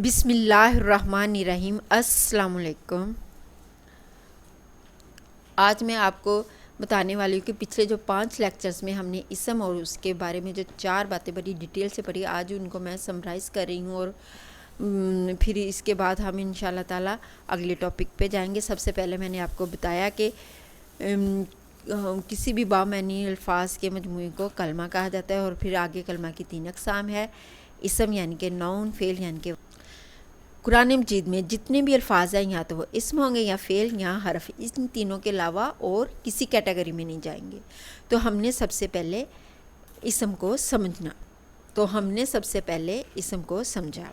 بسم اللہ الرحمن الرحیم۔ السلام علیکم۔ آج میں آپ کو بتانے والی ہوں کہ پچھلے جو 5 لیکچرز میں ہم نے اسم اور اس کے بارے میں جو 4 باتیں بڑی ڈیٹیل سے پڑھی، آج ان کو میں سمرائز کر رہی ہوں اور پھر اس کے بعد ہم انشاءاللہ تعالی اگلے ٹاپک پہ جائیں گے۔ سب سے پہلے میں نے آپ کو بتایا کہ کسی بھی بامعنی الفاظ کے مجموعے کو کلمہ کہا جاتا ہے، اور پھر آگے کلمہ کی 3 اقسام ہے: اسم یعنی کہ نون، فعل یعنی کہ قرآن مجید میں جتنے بھی الفاظ ہیں یا تو وہ اسم ہوں گے یا فعل یا حرف، ان تینوں کے علاوہ اور کسی کیٹیگری میں نہیں جائیں گے۔ تو ہم نے سب سے پہلے اسم کو سمجھا۔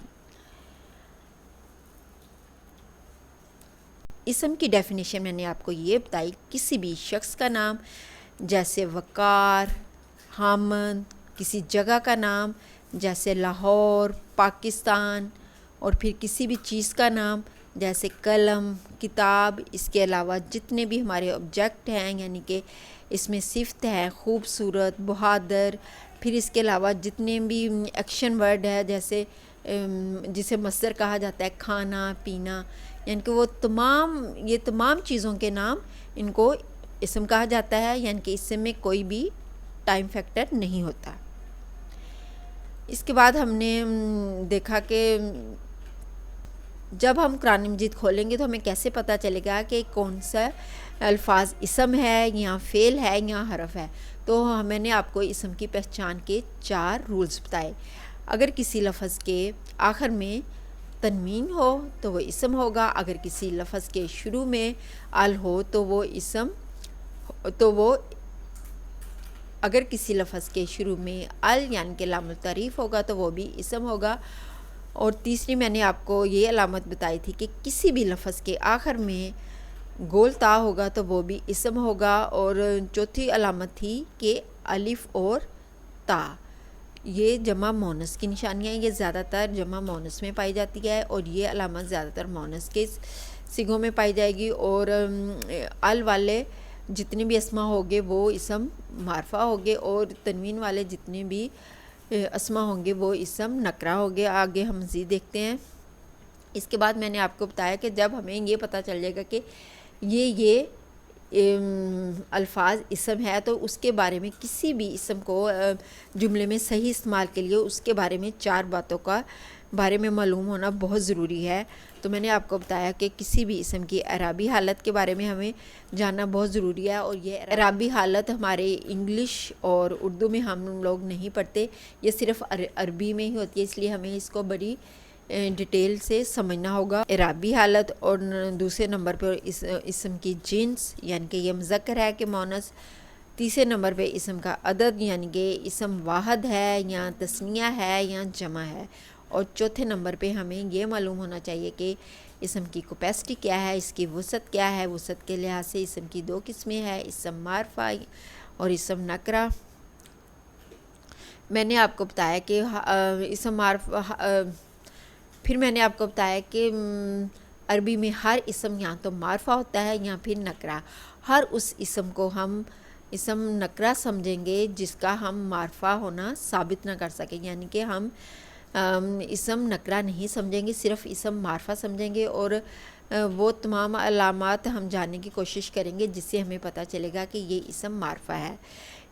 اسم کی ڈیفینیشن میں نے آپ کو یہ بتائی: کسی بھی شخص کا نام جیسے وقار، حامد، کسی جگہ کا نام جیسے لاہور، پاکستان، اور پھر کسی بھی چیز کا نام جیسے قلم، کتاب۔ اس کے علاوہ جتنے بھی ہمارے آبجیکٹ ہیں، یعنی کہ اس میں صفت ہے خوبصورت، بہادر، پھر اس کے علاوہ جتنے بھی ایکشن ورڈ ہے جیسے جسے مصدر کہا جاتا ہے، کھانا، پینا، یعنی کہ وہ تمام چیزوں کے نام ان کو اسم کہا جاتا ہے، یعنی کہ اسم میں کوئی بھی ٹائم فیکٹر نہیں ہوتا۔ اس کے بعد ہم نے دیکھا کہ جب ہم قرآن مجید کھولیں گے تو ہمیں کیسے پتہ چلے گا کہ کون سا الفاظ اسم ہے یا فعل ہے یا حرف ہے۔ تو میں نے آپ کو اسم کی پہچان کے 4 رولز بتائے۔ اگر کسی لفظ کے آخر میں تنوین ہو تو وہ اسم ہوگا، اگر کسی لفظ کے شروع میں ال ہو تو وہ اگر کسی لفظ کے شروع میں ال یعنی کہ لام التعریف ہوگا تو وہ بھی اسم ہوگا۔ اور تیسری میں نے آپ کو یہ علامت بتائی تھی کہ کسی بھی لفظ کے آخر میں گول تا ہوگا تو وہ بھی اسم ہوگا۔ اور چوتھی علامت تھی کہ الف اور تا یہ جمع مونس کی نشانیاں ہیں، یہ زیادہ تر جمع مونس میں پائی جاتی ہے، اور یہ علامت زیادہ تر مونس کے صیغوں میں پائی جائے گی۔ اور ال والے جتنے بھی اسما ہوگے وہ اسم معرفہ ہوگے، اور تنوین والے جتنے بھی اسما ہوں گے وہ اسم نکرہ ہوگے۔ آگے ہم مزید دیکھتے ہیں۔ اس کے بعد میں نے آپ کو بتایا کہ جب ہمیں یہ پتہ چل جائے گا کہ یہ الفاظ اسم ہے تو اس کے بارے میں کسی بھی اسم کو جملے میں صحیح استعمال کے لیے اس کے بارے میں 4 باتوں کا بارے میں معلوم ہونا بہت ضروری ہے۔ تو میں نے آپ کو بتایا کہ کسی بھی اسم کی اعرابی حالت کے بارے میں ہمیں جاننا بہت ضروری ہے، اور یہ اعرابی حالت ہمارے انگلش اور اردو میں ہم لوگ نہیں پڑھتے، یہ صرف عربی میں ہی ہوتی ہے، اس لیے ہمیں اس کو بڑی ڈیٹیل سے سمجھنا ہوگا۔ اعرابی حالت، اور دوسرے نمبر پر اسم کی جنس یعنی کہ یہ مذکر ہے کہ مونس، تیسرے نمبر پہ اسم کا عدد یعنی کہ اسم واحد ہے یا تثنیہ ہے یا جمع ہے، اور چوتھے نمبر پہ ہمیں یہ معلوم ہونا چاہیے کہ اسم کی کیپیسٹی کیا ہے، اس کی وسعت کیا ہے۔ وسعت کے لحاظ سے اسم کی 2 قسمیں ہیں: اسم معرفہ اور اسم نکرہ۔ میں نے آپ کو بتایا کہ اسم معرفہ، پھر میں نے آپ کو بتایا کہ عربی میں ہر اسم یا تو معرفہ ہوتا ہے یا پھر نکرہ۔ ہر اس اسم کو ہم اسم نکرہ سمجھیں گے جس کا ہم معرفہ ہونا ثابت نہ کر سکیں، یعنی کہ ہم اسم نکرہ نہیں سمجھیں گے، صرف اسم معرفہ سمجھیں گے، اور وہ تمام علامات ہم جاننے کی کوشش کریں گے جس سے ہمیں پتہ چلے گا کہ یہ اسم معرفہ ہے۔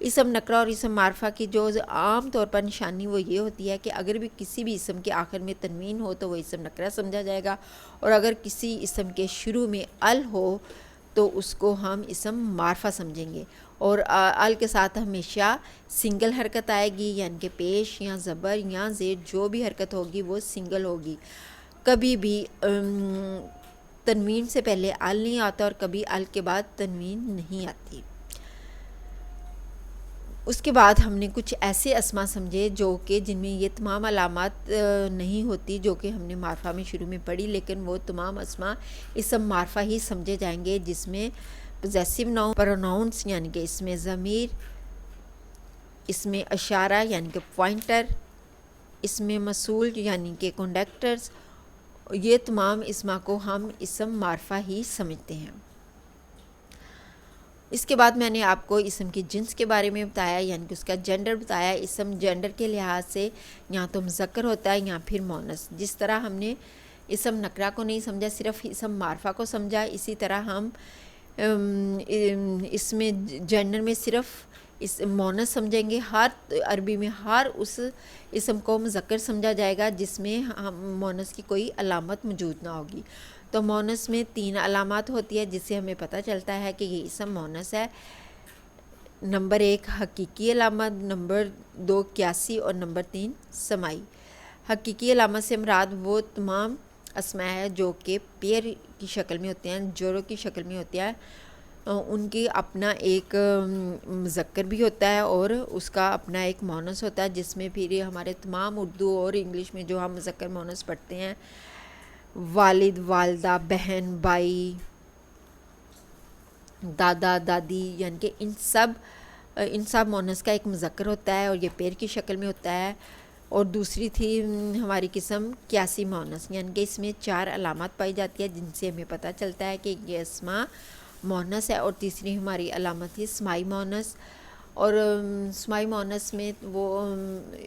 اسم نکرہ اور اسم معرفہ کی جو عام طور پر نشانی وہ یہ ہوتی ہے کہ اگر بھی کسی بھی اسم کے آخر میں تنوین ہو تو وہ اسم نکرہ سمجھا جائے گا، اور اگر کسی اسم کے شروع میں ال ہو تو اس کو ہم اسم معرفہ سمجھیں گے، اور ال کے ساتھ ہمیشہ سنگل حرکت آئے گی، یعنی کہ پیش یا زبر یا زیر جو بھی حرکت ہوگی وہ سنگل ہوگی۔ کبھی بھی تنوین سے پہلے ال نہیں آتا، اور کبھی ال کے بعد تنوین نہیں آتی۔ اس کے بعد ہم نے کچھ ایسے اسما سمجھے جو کہ جن میں یہ تمام علامات نہیں ہوتی جو کہ ہم نے معرفہ میں شروع میں پڑھی، لیکن وہ تمام اسما اسم معرفہ ہی سمجھے جائیں گے، جس میں پوزیسو ناؤن، پروناؤنس یعنی کہ اس میں ضمیر، اس میں اشارہ یعنی کہ پوائنٹر، اس میں موصول یعنی کہ کنڈکٹرز، یہ تمام اسما کو ہم اسم معرفہ ہی سمجھتے ہیں۔ اس کے بعد میں نے آپ کو اسم کی جنس کے بارے میں بتایا، یعنی کہ اس کا جینڈر بتایا۔ اسم جینڈر کے لحاظ سے یا تو مذکر ہوتا ہے یا پھر مؤنث۔ جس طرح ہم نے اسم نکرہ کو نہیں سمجھا، صرف اسم معرفہ کو سمجھا، اسی طرح ہم اس میں جینڈر میں صرف اس مؤنث سمجھیں گے۔ ہر عربی میں ہر اس اسم کو مذکر سمجھا جائے گا جس میں مؤنث کی کوئی علامت موجود نہ ہوگی۔ تو مؤنث میں 3 علامات ہوتی ہے جس سے ہمیں پتہ چلتا ہے کہ یہ اسم مؤنث ہے۔ نمبر 1 حقیقی علامت، نمبر 2 قیاسی اور نمبر 3 سماعی۔ حقیقی علامت سے مراد وہ تمام اسماء ہے جو کہ پیر کی شکل میں ہوتے ہیں، جوڑوں کی شکل میں ہوتے ہیں۔ ان کی اپنا ایک مذکر بھی ہوتا ہے اور اس کا اپنا ایک مؤنث ہوتا ہے، جس میں پھر ہمارے تمام اردو اور انگلش میں جو ہم مذکر مؤنث پڑھتے ہیں، والد، والدہ، بہن، بھائی، دادا، دادی، یعنی کہ ان سب مؤنث کا ایک مذکر ہوتا ہے اور یہ پیر کی شکل میں ہوتا ہے۔ اور دوسری تھی ہماری قسم قیاسی مؤنث، یعنی کہ اس میں 4 علامات پائی جاتی ہے جن سے ہمیں پتہ چلتا ہے کہ یہ اسماء مؤنث ہے۔ اور تیسری ہماری علامت تھی سماعی مؤنث، اور سماعی مؤنث میں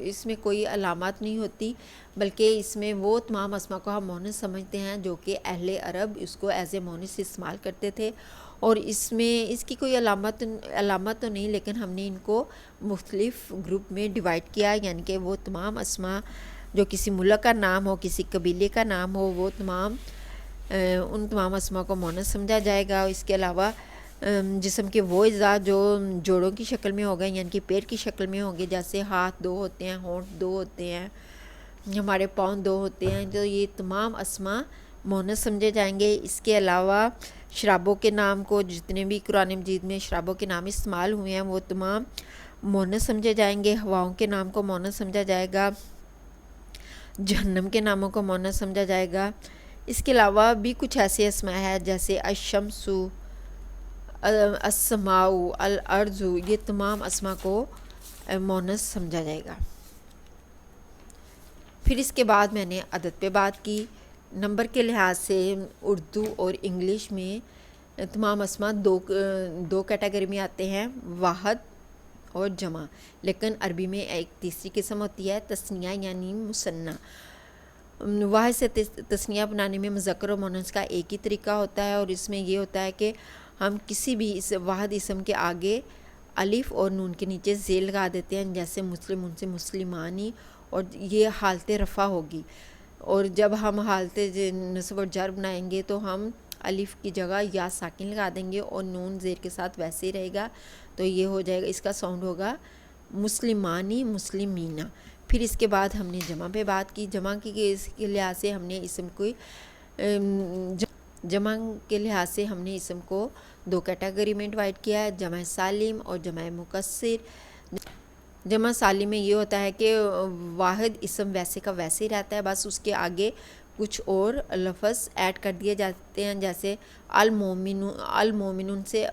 اس میں کوئی علامات نہیں ہوتی، بلکہ اس میں وہ تمام اسماء کو ہم مؤنث سمجھتے ہیں جو کہ اہل عرب اس کو ایز اے مؤنث استعمال کرتے تھے۔ اور اس میں اس کی کوئی علامت تو نہیں، لیکن ہم نے ان کو مختلف گروپ میں ڈیوائڈ کیا، یعنی کہ وہ تمام اسماء جو کسی ملک کا نام ہو، کسی قبیلے کا نام ہو، وہ ان تمام اسماء کو مؤنث سمجھا جائے گا۔ اس کے علاوہ جسم کے وہ اعضاء جو جوڑوں کی شکل میں ہو گئے، یعنی کہ پیر کی شکل میں ہوں گے، جیسے ہاتھ 2 ہوتے ہیں، ہونٹ 2 ہوتے ہیں، ہمارے پاؤں 2 ہوتے ہیں، تو یہ تمام اسماء مؤنث سمجھے جائیں گے۔ اس کے علاوہ شرابوں کے نام کو، جتنے بھی قرآن مجید میں شرابوں کے نام استعمال ہوئے ہیں، وہ تمام مؤنث سمجھے جائیں گے۔ ہواؤں کے نام کو مؤنث سمجھا جائے گا، جہنم کے ناموں کو مؤنث سمجھا جائے گا۔ اس کے علاوہ بھی کچھ ایسے اسماء ہیں جیسے الشمس، السماء، الارض، یہ تمام اسماء کو مؤنث سمجھا جائے گا۔ پھر اس کے بعد میں نے عدد پہ بات کی۔ نمبر کے لحاظ سے اردو اور انگلش میں تمام اسماء دو کیٹیگری میں آتے ہیں، واحد اور جمع، لیکن عربی میں ایک تیسری قسم ہوتی ہے تثنیہ یعنی مثنیٰ۔ واحد سے تثنیہ بنانے میں مذکر و مؤنث کا ایک ہی طریقہ ہوتا ہے، اور اس میں یہ ہوتا ہے کہ ہم کسی بھی اس واحد اسم کے آگے الف اور نون کے نیچے زیر لگا دیتے ہیں، جیسے مسلم ان سے مسلمانی، اور یہ حالت رفع ہوگی۔ اور جب ہم حالت نصب اور جر بنائیں گے تو ہم الف کی جگہ یا ساکن لگا دیں گے اور نون زیر کے ساتھ ویسے ہی رہے گا، تو یہ ہو جائے گا، اس کا ساؤنڈ ہوگا مسلمانی، مسلمینہ۔ پھر اس کے بعد ہم نے جمع پہ بات کی۔ جمع کی اس کے لحاظ سے ہم نے اسم کو اسم کو 2 کیٹیگری میں ڈیوائڈ کیا ہے، جمع سالم اور جمع مکسر۔ جمع سالم میں یہ ہوتا ہے کہ واحد اسم ویسے کا ویسے ہی رہتا ہے، بس اس کے آگے کچھ اور لفظ ایڈ کر دیے جاتے ہیں، جیسے المومنون سے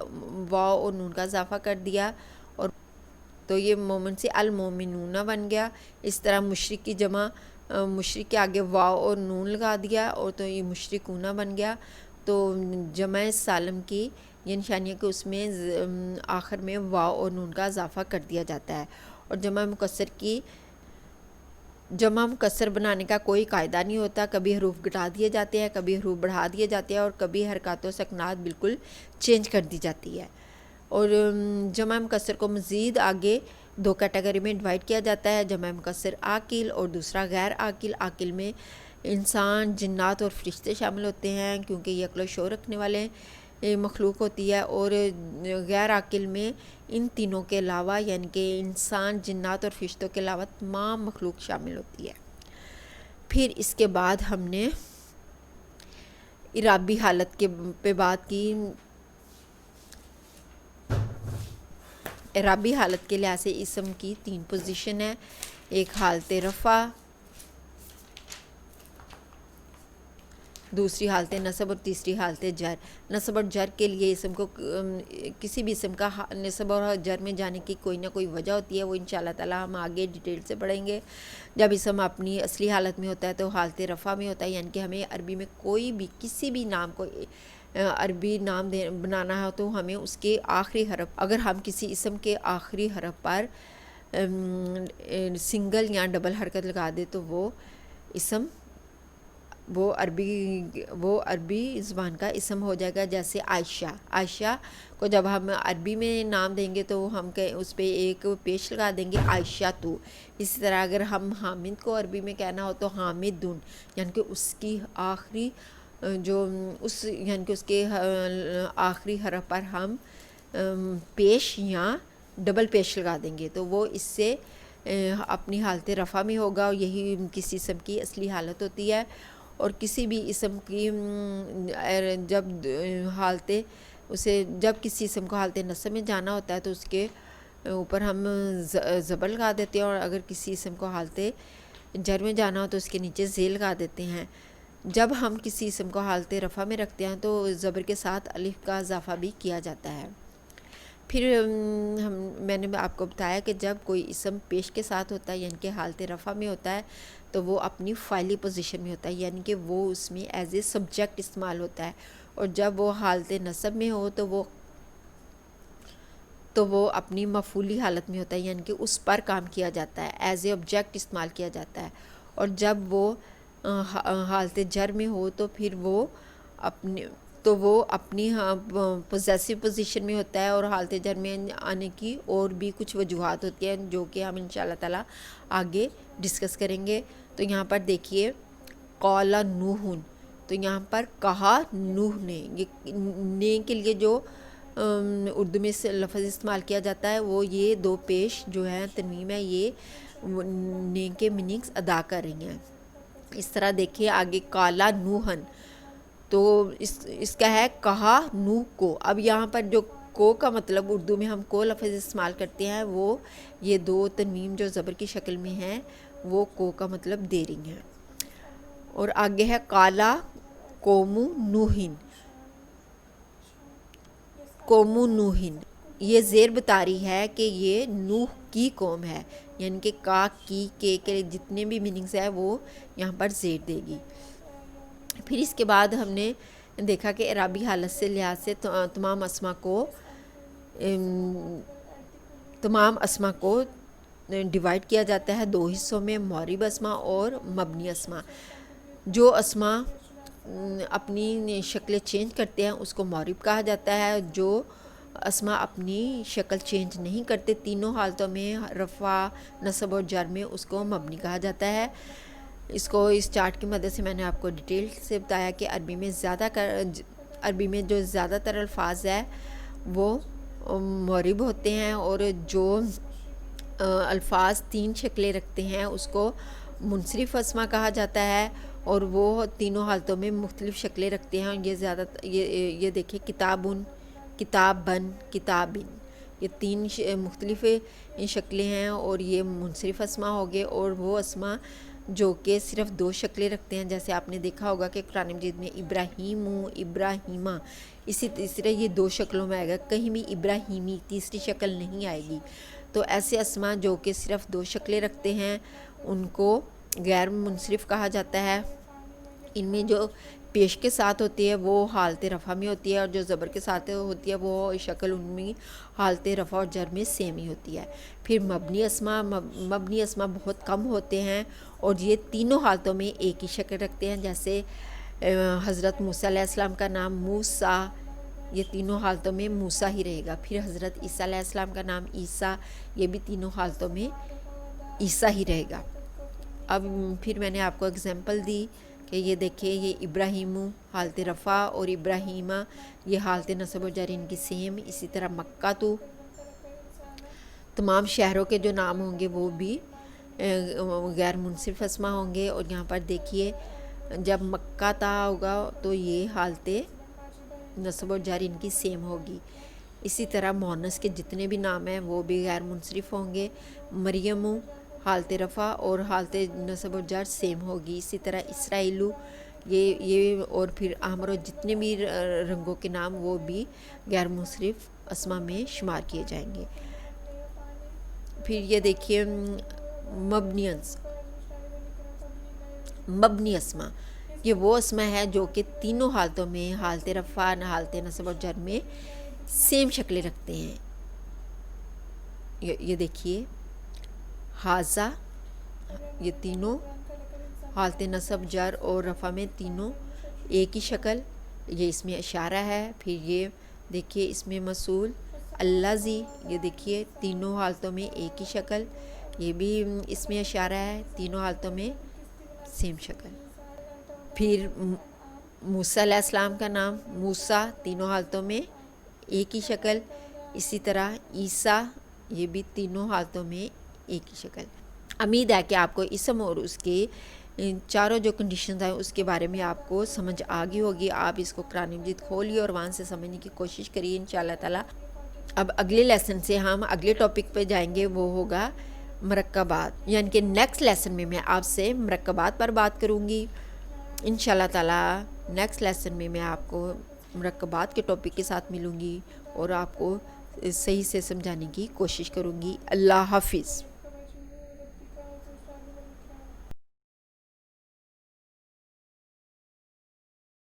واو اور نون کا اضافہ کر دیا، اور تو یہ مومن سے المومنون بن گیا۔ اس طرح مشرک کی جمع، مشرک کے آگے واو اور نون لگا دیا، اور تو یہ مشرکون بن گیا۔ تو جمع سالم کی یہ نشانی ہے کہ اس میں آخر میں واو اور نون کا اضافہ کر دیا جاتا ہے۔ اور جمع مکسر بنانے کا کوئی قاعدہ نہیں ہوتا، کبھی حروف گھٹا دیے جاتے ہیں، کبھی حروف بڑھا دیے جاتے ہیں، اور کبھی حرکات و سکنات بالکل چینج کر دی جاتی ہے۔ اور جمع مکسر کو مزید آگے 2 کیٹیگری میں ڈیوائڈ کیا جاتا ہے، جمع مکسر عاقل اور دوسرا غیر عاقل۔ عاقل میں انسان، جنات اور فرشتے شامل ہوتے ہیں، کیونکہ یہ عقل و شعور رکھنے والے مخلوق ہوتی ہے۔ اور غیر عاقل میں ان تینوں کے علاوہ، یعنی کہ انسان، جنات اور فرشتوں کے علاوہ تمام مخلوق شامل ہوتی ہے۔ پھر اس کے بعد ہم نے اعرابی حالت پہ بات کی۔ اعرابی حالت کے لحاظ سے اسم کی 3 پوزیشن ہے، ایک حالت رفع، دوسری حالت نصب اور تیسری حالت جر۔ نصب اور جر کے لیے اسم کو کسی بھی اسم کا نصب اور جر میں جانے کی کوئی نہ کوئی وجہ ہوتی ہے، وہ انشاءاللہ تعالی ہم آگے ڈیٹیل سے پڑھیں گے۔ جب اسم اپنی اصلی حالت میں ہوتا ہے تو حالت رفع میں ہوتا ہے، یعنی کہ ہمیں عربی میں کوئی بھی کسی بھی نام کو عربی نام بنانا ہے تو ہمیں اس کے آخری حرف، اگر ہم کسی اسم کے آخری حرف پر سنگل یا ڈبل حرکت لگا دے تو وہ اسم وہ عربی زبان کا اسم ہو جائے گا. جیسے عائشہ کو جب ہم عربی میں نام دیں گے تو ہم اس پہ ایک پیش لگا دیں گے عائشہ تو. اسی طرح اگر ہم حامد کو عربی میں کہنا ہو تو حامدن، یعنی کہ اس کی آخری یعنی کہ اس کے آخری حرف پر ہم پیش یا ڈبل پیش لگا دیں گے تو وہ اس سے اپنی حالت رفع میں ہوگا. اور یہی کسی اسم کی اصلی حالت ہوتی ہے. اور کسی بھی اسم کی جب کسی اسم کو حالت نصب میں جانا ہوتا ہے تو اس کے اوپر ہم زبر لگا دیتے ہیں، اور اگر کسی اسم کو حالت جر میں جانا ہو تو اس کے نیچے زیر لگا دیتے ہیں. جب ہم کسی اسم کو حالت رفع میں رکھتے ہیں تو زبر کے ساتھ الف کا اضافہ بھی کیا جاتا ہے. پھر میں نے آپ کو بتایا کہ جب کوئی اسم پیش کے ساتھ ہوتا ہے یعنی کہ حالت رفع میں ہوتا ہے تو وہ اپنی فاعلی پوزیشن میں ہوتا ہے، یعنی کہ وہ اس میں ایز اے سبجیکٹ استعمال ہوتا ہے. اور جب وہ حالت نصب میں ہو تو وہ اپنی مفعولی حالت میں ہوتا ہے، یعنی کہ اس پر کام کیا جاتا ہے، ایز اے آبجیکٹ استعمال کیا جاتا ہے. اور جب وہ حالت جر میں ہو تو پھر وہ اپنی پوزیسو پوزیشن میں ہوتا ہے. اور حالت جر میں آنے کی اور بھی کچھ وجوہات ہوتی ہیں جو کہ ہم انشاءاللہ تعالی آگے ڈسکس کریں گے. تو یہاں پر دیکھیے قال نوح، تو یہاں پر کہا نوح نے، یہ کے لیے جو اردو میں لفظ استعمال کیا جاتا ہے وہ یہ دو پیش جو ہے تنوین ہے، یہ نے کے میننگز ادا کر رہی ہیں. اس طرح دیکھیے آگے قالا نوحن، تو اس کا ہے کہا نوح کو. اب یہاں پر جو کو کا مطلب اردو میں ہم کو لفظ استعمال کرتے ہیں وہ یہ دو تنوین جو زبر کی شکل میں ہیں وہ کو کا مطلب دے رہی ہیں. اور آگے ہے قالا قوم نوحن، یہ زیر بتا رہی ہے کہ یہ نوح کی قوم ہے، یعنی کہ کا کی کے جتنے بھی میننگز ہیں وہ یہاں پر زیر دے گی. پھر اس کے بعد ہم نے دیکھا کہ اعرابی حالت سے لحاظ سے تمام اسما کو ڈیوائڈ کیا جاتا ہے دو حصوں میں، معرب اسما اور مبنی اسما. جو اسما اپنی شکل چینج کرتے ہیں اس کو معرب کہا جاتا ہے. جو اسما اپنی شکل چینج نہیں کرتے تینوں حالتوں میں، رفع، نصب اور جر میں، اس کو مبنی کہا جاتا ہے. اس چارٹ کی مدد سے میں نے آپ کو ڈیٹیل سے بتایا کہ عربی میں جو زیادہ تر الفاظ ہے وہ معرب ہوتے ہیں، اور جو الفاظ تین شکلیں رکھتے ہیں اس کو منصرف اسما کہا جاتا ہے، اور وہ تینوں حالتوں میں مختلف شکلیں رکھتے ہیں. یہ دیکھیں کتابن، کتابن، کتابن، یہ تین مختلف شکلیں ہیں اور یہ منصرف اسما ہو گئے. اور وہ اسما جو کہ صرف دو شکلیں رکھتے ہیں، جیسے آپ نے دیکھا ہوگا کہ قرآن مجید میں ابراہیم، ابراہیمہ، اسی طرح یہ دو شکلوں میں آئے گا، کہیں بھی ابراہیمی تیسری شکل نہیں آئے گی. تو ایسے اسما جو کہ صرف دو شکلیں رکھتے ہیں ان کو غیر منصرف کہا جاتا ہے. ان میں جو پیش کے ساتھ ہوتی ہے وہ حالت رفع میں ہوتی ہے، اور جو زبر کے ساتھ ہوتی ہے وہ شکل ان میں حالت رفع اور جر میں سیم ہی ہوتی ہے. پھر مبنی اسما بہت کم ہوتے ہیں اور یہ تینوں حالتوں میں ایک ہی شکل رکھتے ہیں. جیسے حضرت موسیٰ علیہ السلام کا نام موسیٰ، یہ تینوں حالتوں میں موسیٰ ہی رہے گا. پھر حضرت عیسیٰ علیہ السلام کا نام عیسیٰ، یہ بھی تینوں حالتوں میں عیسیٰ ہی رہے گا. اب پھر میں نے آپ کو اگزامپل دی کہ یہ دیکھیں، یہ ابراہیم حالت رفع اور ابراہیمہ یہ حالت نصب و جر ان کی سیم. اسی طرح مکہ تو تمام شہروں کے جو نام ہوں گے وہ بھی غیر منصرف اسما ہوں گے. اور یہاں پر دیکھیے جب مکہ تا ہوگا تو یہ حالت نصب و جر ان کی سیم ہوگی. اسی طرح مؤنث کے جتنے بھی نام ہیں وہ بھی غیر منصرف ہوں گے. مریم حالت رفع اور حالت نصب و جر سیم ہوگی. اسی طرح اسرائیلو یہ اور پھر احمر و جتنے بھی رنگوں کے نام وہ بھی غیر منصرف اسما میں شمار کیے جائیں گے. پھر یہ دیکھیے مبنی اسما، یہ وہ اسم ہے جو کہ تینوں حالتوں میں، حالت رفع، حالت نصب اور جر میں سیم شکلیں رکھتے ہیں۔ یہ دیکھیے حاضہ، یہ تینوں حالت نصب، جر اور رفع میں تینوں ایک ہی شکل، یہ اس میں اشارہ ہے۔ پھر یہ دیکھیے اس میں موصول الذی، یہ دیکھیے تینوں حالتوں میں ایک ہی شکل، یہ بھی اس میں اشارہ ہے، تینوں حالتوں میں سیم شکل۔ پھر موسیٰ علیہ السلام کا نام موسیٰ، تینوں حالتوں میں ایک ہی شکل۔ اسی طرح عیسیٰ، یہ بھی تینوں حالتوں میں ایک ہی شکل۔ امید ہے کہ آپ کو اسم اور اس کے چاروں جو کنڈیشنز ہیں اس کے بارے میں آپ کو سمجھ آ گئی ہوگی۔ آپ اس کو قرآن مجید کھولیے اور وہاں سے سمجھنے کی کوشش کریے انشاءاللہ تعالی۔ اب اگلے لیسن سے ہم اگلے ٹاپک پہ جائیں گے، وہ ہوگا مرکبات، یعنی کہ نیکسٹ لیسن میں میں آپ سے مرکبات پر بات کروں گی انشاءاللہ تعالی۔ نیکسٹ لیسن میں آپ کو مرکبات کے ٹاپک کے ساتھ ملوں گی اور آپ کو صحیح سے سمجھانے کی کوشش کروں گی۔ اللہ حافظ۔